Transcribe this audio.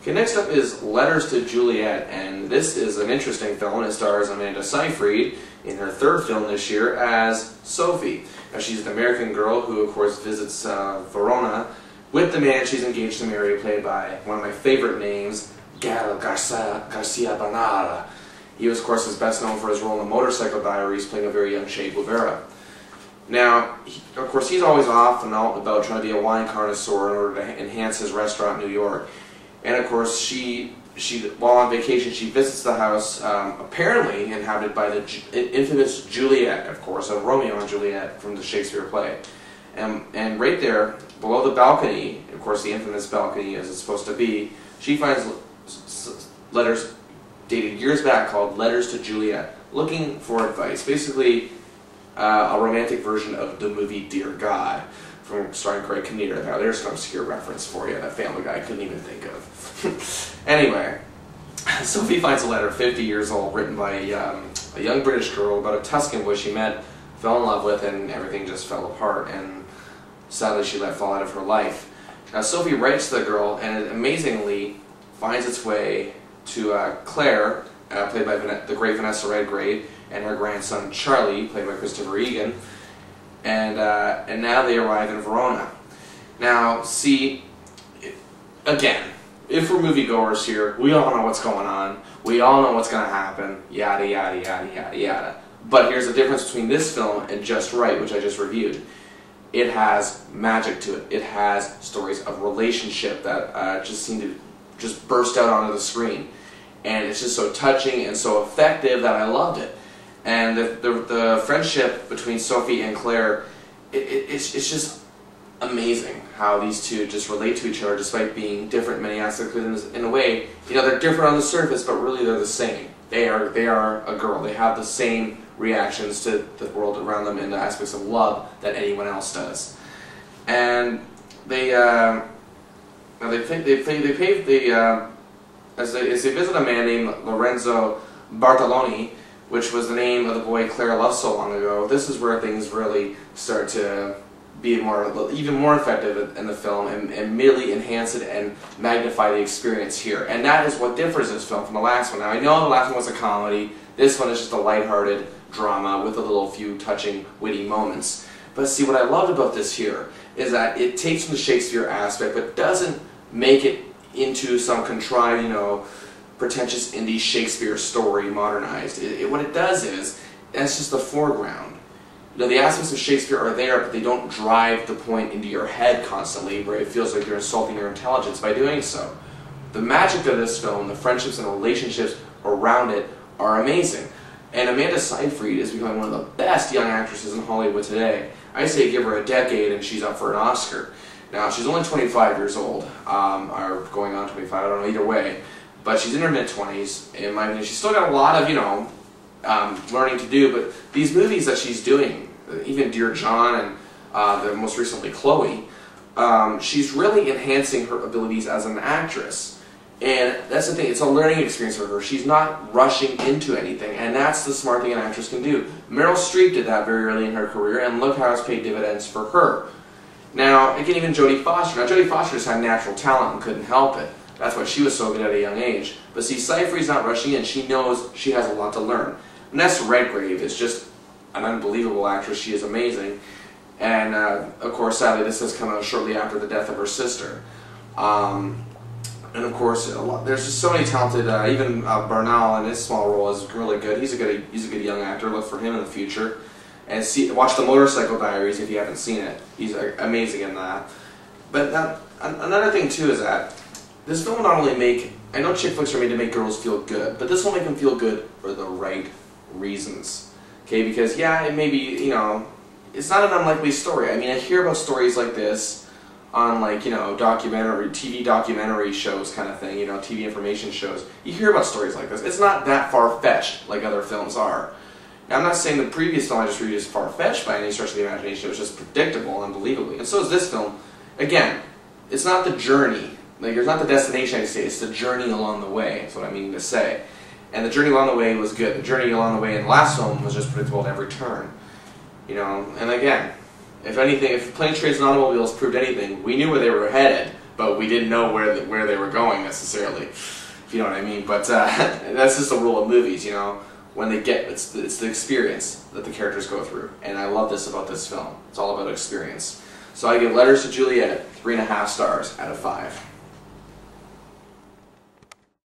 Okay, next up is Letters to Juliet, and this is an interesting film. It stars Amanda Seyfried in her third film this year as Sophie. Now, she's an American girl who, of course, visits Verona with the man she's engaged to marry, played by one of my favorite names, Gael Garcia Bernal. He was, of course, is best known for his role in The Motorcycle Diaries, playing a very young Che Guevara. Now, of course, he's always off and out about trying to be a wine connoisseur in order to enhance his restaurant in New York. And of course, she while on vacation, she visits the house, apparently inhabited by the infamous Juliet, of course, of Romeo and Juliet from the Shakespeare play. And right there, below the balcony, of course, the infamous balcony as it's supposed to be, she finds letters dated years back called Letters to Juliet, looking for advice. Basically, a romantic version of the movie Dear God, from starring Craig Kinnear. Now, there's an obscure reference for you that Family Guy couldn't even think of. Anyway, Sophie finds a letter, 50 years old, written by a young British girl about a Tuscan boy she met, fell in love with, and everything just fell apart, and sadly she let fall out of her life. Now, Sophie writes to the girl, and it amazingly finds its way to Claire, played by the great Vanessa Redgrave, and her grandson Charlie, played by Christopher Egan. And now they arrive in Verona. Now, see, again, if we're moviegoers here, we all know what's going on. We all know what's going to happen. Yada, yada, yada, yada, yada. But here's the difference between this film and Just Right, which I just reviewed. It has magic to it. It has stories of relationship that just seem to just burst out onto the screen. And it's just so touching and so effective that I loved it. And the friendship between Sophie and Claire, it's just amazing how these two just relate to each other despite being different in many aspects. In a way, you know, they're different on the surface, but really they're the same. They are a girl. They have the same reactions to the world around them in the aspects of love that anyone else does. And as they visit a man named Lorenzo Bartoloni, which was the name of the boy Claire loved so long ago. This is where things really start to be even more effective in the film and really enhance it and magnify the experience here. And that is what differs this film from the last one. Now, I know the last one was a comedy. This one is just a lighthearted drama with a few touching, witty moments. But see, what I loved about this here is that it takes from the Shakespeare aspect, but doesn't make it into some contrived, you know, pretentious indie Shakespeare story modernized. What it does is, that's just the foreground. You know, the aspects of Shakespeare are there, but they don't drive the point into your head constantly where it feels like you're insulting your intelligence by doing so. The magic of this film, the friendships and relationships around it, are amazing. And Amanda Seyfried is becoming one of the best young actresses in Hollywood today. I say give her a decade and she's up for an Oscar. Now, she's only 25 years old, or going on 25, I don't know, either way. But she's in her mid-20s, in my opinion. She's still got a lot of, you know, learning to do, but these movies that she's doing, even Dear John and most recently Chloe, she's really enhancing her abilities as an actress. And that's the thing, it's a learning experience for her. She's not rushing into anything, and that's the smart thing an actress can do. Meryl Streep did that very early in her career, and look how it's paid dividends for her. Now, again, even Jodie Foster. Now, Jodie Foster just had natural talent and couldn't help it. That's why she was so good at a young age. But see, Seyfried's not rushing in. She knows she has a lot to learn. Vanessa Redgrave is just an unbelievable actress. She is amazing. And, of course, sadly, this has come out shortly after the death of her sister. And, of course, there's just so many talented, even Bernal in his small role is really good. He's a good young actor. Look for him in the future. And watch The Motorcycle Diaries if you haven't seen it. He's amazing in that. But another thing, too, is that this film will not only make, I know chick flicks are made to make girls feel good, but this will make them feel good for the right reasons. Okay, because yeah, it may be, you know, it's not an unlikely story. I mean, I hear about stories like this on, like, you know, TV documentary shows kind of thing, you know, TV information shows. You hear about stories like this. It's not that far-fetched like other films are. Now, I'm not saying the previous film I just reviewed is far-fetched by any stretch of the imagination. It was just predictable, unbelievably. And so is this film. Again, it's not the journey. Like, it's not the destination I say, it's the journey along the way, that's what I mean to say. And the journey along the way was good. The journey along the way in the last film was just predictable at every turn. You know, and again, if anything, if Planes, Trains, and Automobiles proved anything, we knew where they were headed, but we didn't know where they were going necessarily, if you know what I mean. But that's just the rule of movies, you know. When they get, it's the experience that the characters go through, and I love this about this film. It's all about experience. So I give Letters to Juliet 3.5 stars out of 5.